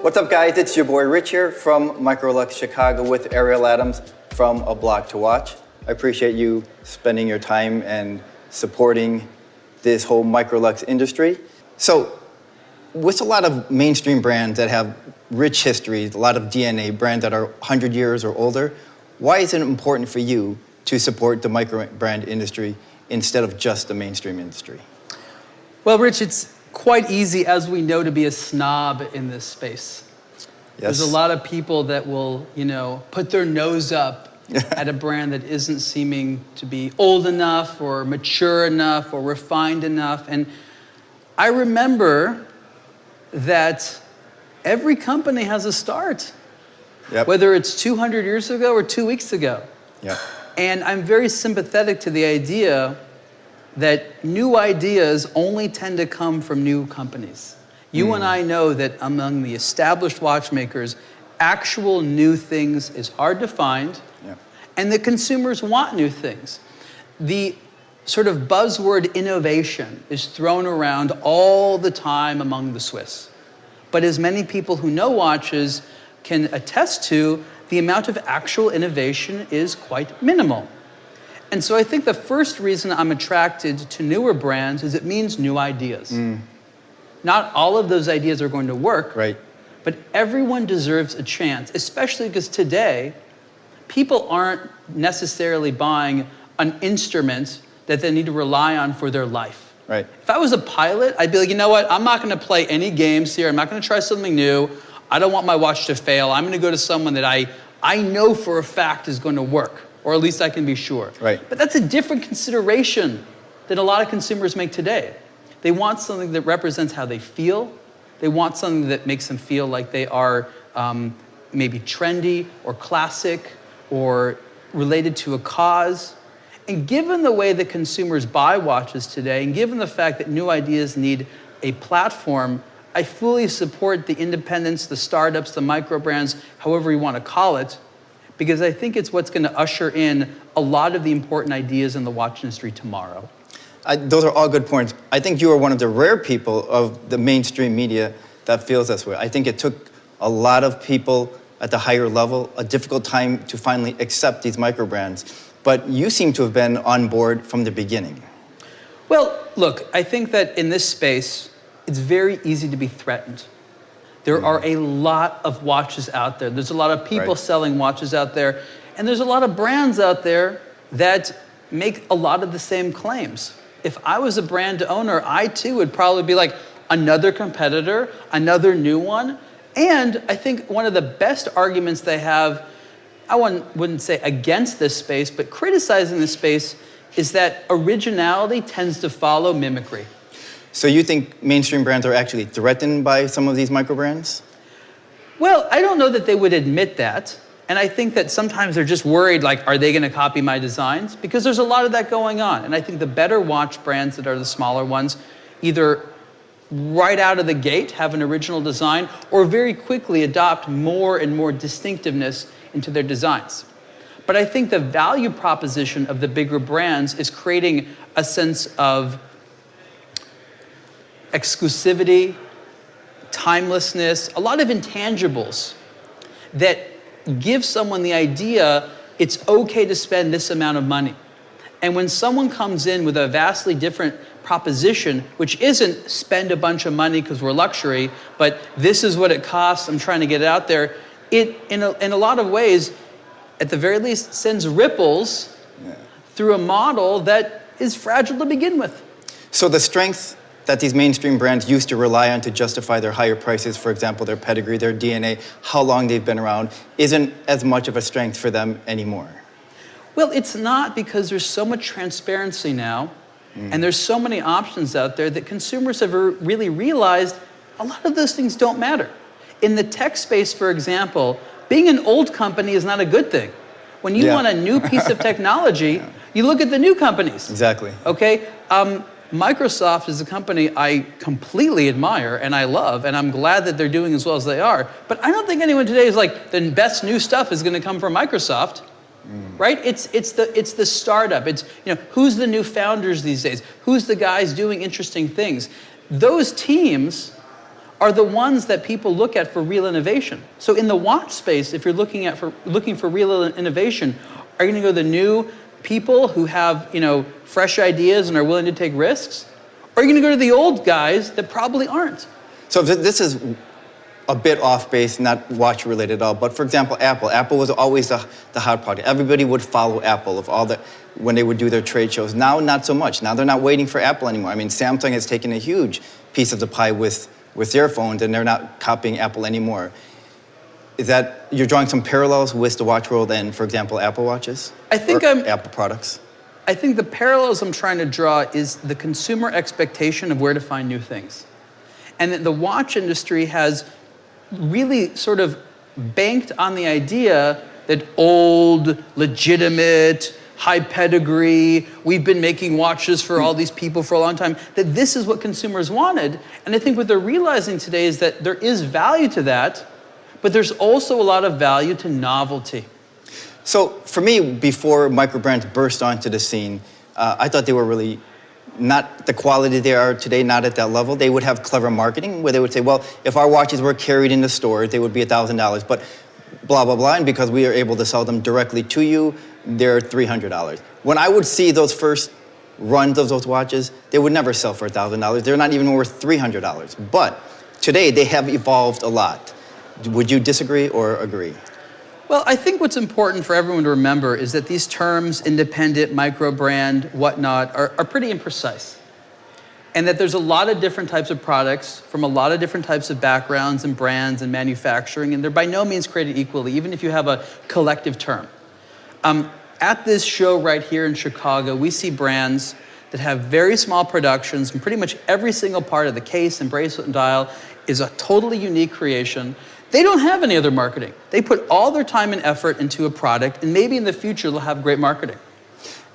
What's up, guys? It's your boy Rich here from microLUX Chicago with Ariel Adams from aBlogtoWatch. I appreciate you spending your time and supporting this whole microLUX industry. So, with a lot of mainstream brands that have rich histories, a lot of DNA, brands that are 100 years or older, why is it important for you to support the microbrand industry instead of just the mainstream industry? Well, Rich, it's quite easy, as we know, to be a snob in this space. Yes. There's a lot of people that will, put their nose up at a brand that isn't seeming to be old enough or mature enough or refined enough. And I remember that every company has a start, whether it's 200 years ago or 2 weeks ago. Yep. And I'm very sympathetic to the idea that new ideas only tend to come from new companies. You and I know that among the established watchmakers, actual new things is hard to find, and the consumers want new things. The sort of buzzword innovation is thrown around all the time among the Swiss. But as many people who know watches can attest to, the amount of actual innovation is quite minimal. And so I think the first reason I'm attracted to newer brands is it means new ideas. Not all of those ideas are going to work, but everyone deserves a chance, especially because today, people aren't necessarily buying an instrument that they need to rely on for their life. If I was a pilot, I'd be like, you know what, I'm not gonna play any games here, I'm not gonna try something new, I don't want my watch to fail, I'm gonna go to someone that I know for a fact is gonna work. Or at least I can be sure. But that's a different consideration than a lot of consumers make today. They want something that represents how they feel. They want something that makes them feel like they are maybe trendy or classic or related to a cause. And given the way that consumers buy watches today, and given the fact that new ideas need a platform, I fully support the independents, the startups, the microbrands, however you want to call it, because I think it's what's going to usher in a lot of the important ideas in the watch industry tomorrow. Those are all good points. I think you are one of the rare people of the mainstream media that feels this way. I think it took a lot of people at the higher level a difficult time to finally accept these microbrands. But you seem to have been on board from the beginning. Well, look, I think that in this space, it's very easy to be threatened. There are a lot of watches out there. There's a lot of people selling watches out there. And there's a lot of brands out there that make a lot of the same claims. If I was a brand owner, I too would probably be like, another competitor, another new one. And I think one of the best arguments they have, I wouldn't say against this space, but criticizing this space, is that originality tends to follow mimicry. So you think mainstream brands are actually threatened by some of these microbrands? Well, I don't know that they would admit that. And I think that sometimes they're just worried, like, are they going to copy my designs? Because there's a lot of that going on. And I think the better watch brands that are the smaller ones either right out of the gate have an original design or very quickly adopt more and more distinctiveness into their designs. But I think the value proposition of the bigger brands is creating a sense of exclusivity, timelessness, a lot of intangibles that give someone the idea it's okay to spend this amount of money. And when someone comes in with a vastly different proposition, which isn't spend a bunch of money because we're luxury, but this is what it costs, I'm trying to get it out there, it, in a lot of ways, at the very least, sends ripples through a model that is fragile to begin with. So the strength that these mainstream brands used to rely on to justify their higher prices, for example, their pedigree, their DNA, how long they've been around, isn't as much of a strength for them anymore. Well, it's not, because there's so much transparency now, and there's so many options out there that consumers have really realized a lot of those things don't matter. In the tech space, for example, being an old company is not a good thing. When you want a new piece of technology, you look at the new companies. Exactly. Okay? Microsoft is a company I completely admire and I love, and I'm glad that they're doing as well as they are. But I don't think anyone today is like, the best new stuff is going to come from Microsoft, right? It's the startup. It's, who's the new founders these days? Who's the guys doing interesting things? Those teams are the ones that people look at for real innovation. So in the watch space, if you're looking for real innovation, are you going to go to the new people who have, fresh ideas and are willing to take risks? Or are you going to go to the old guys that probably aren't? So this is a bit off base, not watch related at all, but for example, Apple. Apple was always the hot product. Everybody would follow Apple when they would do their trade shows. Now, not so much. Now they're not waiting for Apple anymore. I mean, Samsung has taken a huge piece of the pie with their phones, and they're not copying Apple anymore. Is that, you're drawing some parallels with the watch world and, for example, Apple watches? Apple products? I think the parallels I'm trying to draw is the consumer expectation of where to find new things. And that the watch industry has really sort of banked on the idea that old, legitimate, high pedigree, we've been making watches for all these people for a long time, that this is what consumers wanted. And I think what they're realizing today is that there is value to that, but there's also a lot of value to novelty. So for me, before Microbrands burst onto the scene, I thought they were really not the quality they are today, not at that level. They would have clever marketing where they would say, well, if our watches were carried in the stores, they would be $1,000, but blah, blah, blah, and because we are able to sell them directly to you, they're $300. When I would see those first runs of those watches, they would never sell for $1,000. They're not even worth $300. But today, they have evolved a lot. Would you disagree or agree? Well, I think what's important for everyone to remember is that these terms, independent, micro-brand, whatnot, are pretty imprecise. And that there's a lot of different types of products from a lot of different types of backgrounds and brands and manufacturing, and they're by no means created equally, even if you have a collective term. At this show right here in Chicago, we see brands that have very small productions, and pretty much every single part of the case and bracelet and dial is a totally unique creation. They don't have any other marketing. They put all their time and effort into a product, and maybe in the future they'll have great marketing.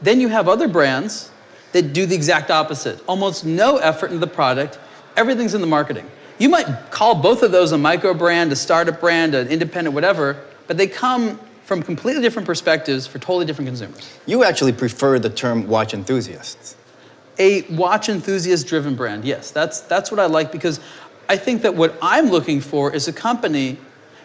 Then you have other brands that do the exact opposite. Almost no effort in the product, everything's in the marketing. You might call both of those a micro brand, a startup brand, an independent, whatever, but they come from completely different perspectives for totally different consumers. You actually prefer the term watch enthusiasts. A watch enthusiast-driven brand, yes. That's what I like, because I think that what I'm looking for is a company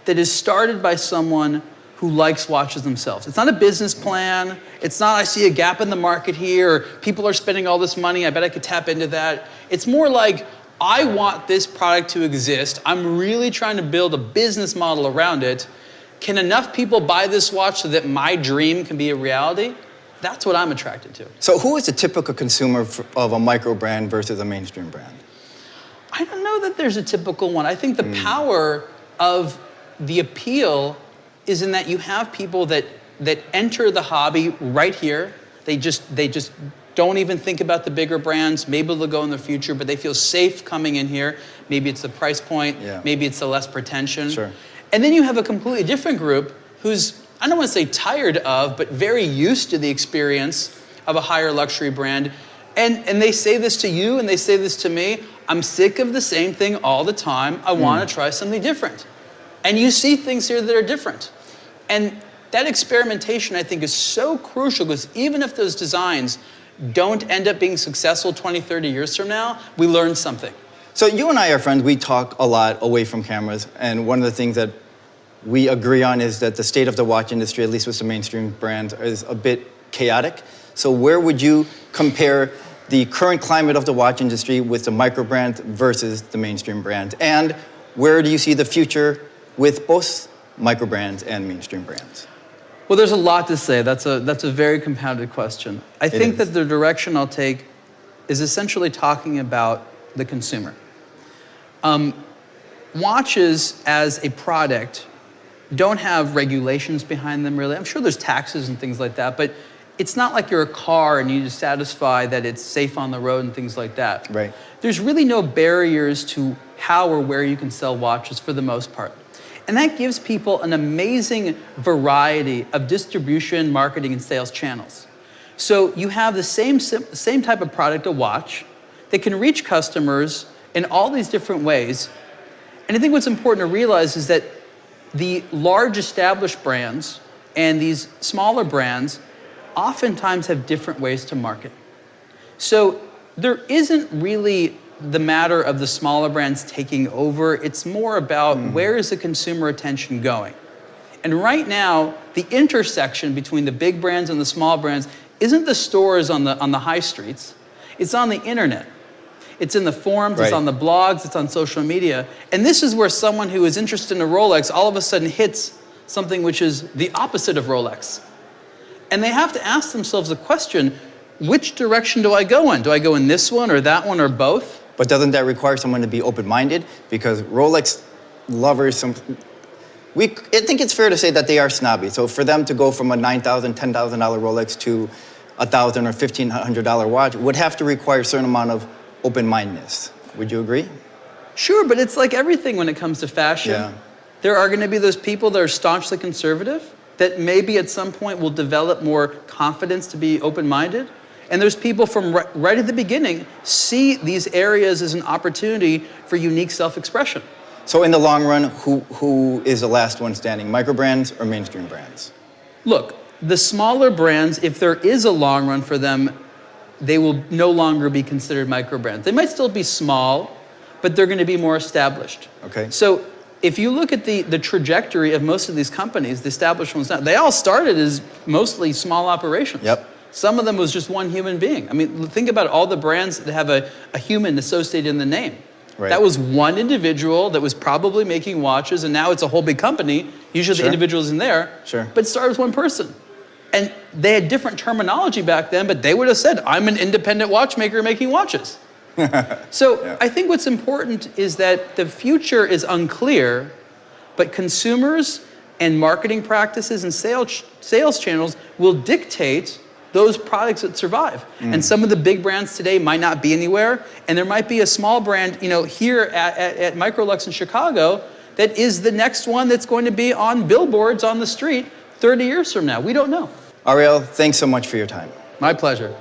that is started by someone who likes watches themselves. It's not a business plan. It's not, I see a gap in the market here, or people are spending all this money, I bet I could tap into that. It's more like, I want this product to exist. I'm really trying to build a business model around it. Can enough people buy this watch so that my dream can be a reality? That's what I'm attracted to. So who is the typical consumer of a micro brand versus a mainstream brand? I don't know that there's a typical one. I think the power of the appeal is in that you have people that enter the hobby right here. They just don't even think about the bigger brands. Maybe they'll go in the future, but they feel safe coming in here. Maybe it's the price point. Yeah. Maybe it's the less pretension. Sure. And then you have a completely different group who's, I don't want to say tired of, but very used to the experience of a higher luxury brand. And they say this to you and they say this to me. I'm sick of the same thing all the time. I want to try something different. And you see things here that are different. And that experimentation, I think, is so crucial, because even if those designs don't end up being successful 20, 30 years from now, we learn something. So you and I are friends. We talk a lot away from cameras. And one of the things that we agree on is that the state of the watch industry, at least with the mainstream brands, is a bit chaotic. So where would you compare the current climate of the watch industry with the micro brands versus the mainstream brands? And where do you see the future with both micro brands and mainstream brands? Well, there's a lot to say. That's a very compounded question. I think that the direction I'll take is essentially talking about the consumer. Watches as a product don't have regulations behind them, really. I'm sure there's taxes and things like that, but it's not like you're a car and you need to satisfy that it's safe on the road and things like that. Right. There's really no barriers to how or where you can sell watches for the most part. And that gives people an amazing variety of distribution, marketing, and sales channels. So you have the same type of product, a watch, They can reach customers in all these different ways. And I think what's important to realize is that the large established brands and these smaller brands oftentimes have different ways to market. So there isn't really the matter of the smaller brands taking over. It's more about where is the consumer attention going? And right now, the intersection between the big brands and the small brands isn't the stores on the high streets. It's on the internet. It's in the forums, It's on the blogs, it's on social media. And this is where someone who is interested in a Rolex all of a sudden hits something which is the opposite of Rolex. And they have to ask themselves the question, which direction do I go in? Do I go in this one or that one or both? But doesn't that require someone to be open-minded? Because Rolex lovers, I think it's fair to say that they are snobby. So for them to go from a $9,000, $10,000 Rolex to a $1,000 or $1,500 watch would have to require a certain amount of open-mindedness. Would you agree? Sure, but it's like everything when it comes to fashion. Yeah. There are going to be those people that are staunchly conservative that maybe at some point will develop more confidence to be open-minded. And there's people from right at the beginning see these areas as an opportunity for unique self-expression. So in the long run, who is the last one standing, Microbrands or mainstream brands? Look, the smaller brands, if there is a long run for them, they will no longer be considered microbrands. They might still be small, but they're going to be more established. Okay. So if you look at the trajectory of most of these companies, the established ones now, they all started as mostly small operations. Yep. Some of them was just one human being. I mean, think about all the brands that have a human associated in the name. Right. That was one individual that was probably making watches, and now it's a whole big company. Usually the individual's in there. Sure. But it started with one person. And they had different terminology back then, but they would have said, I'm an independent watchmaker making watches. So I think what's important is that the future is unclear, but consumers and marketing practices and sales channels will dictate those products that survive. And some of the big brands today might not be anywhere, and there might be a small brand, here at microLUX in Chicago that is the next one that's going to be on billboards on the street 30 years from now. We don't know. Ariel, thanks so much for your time. My pleasure.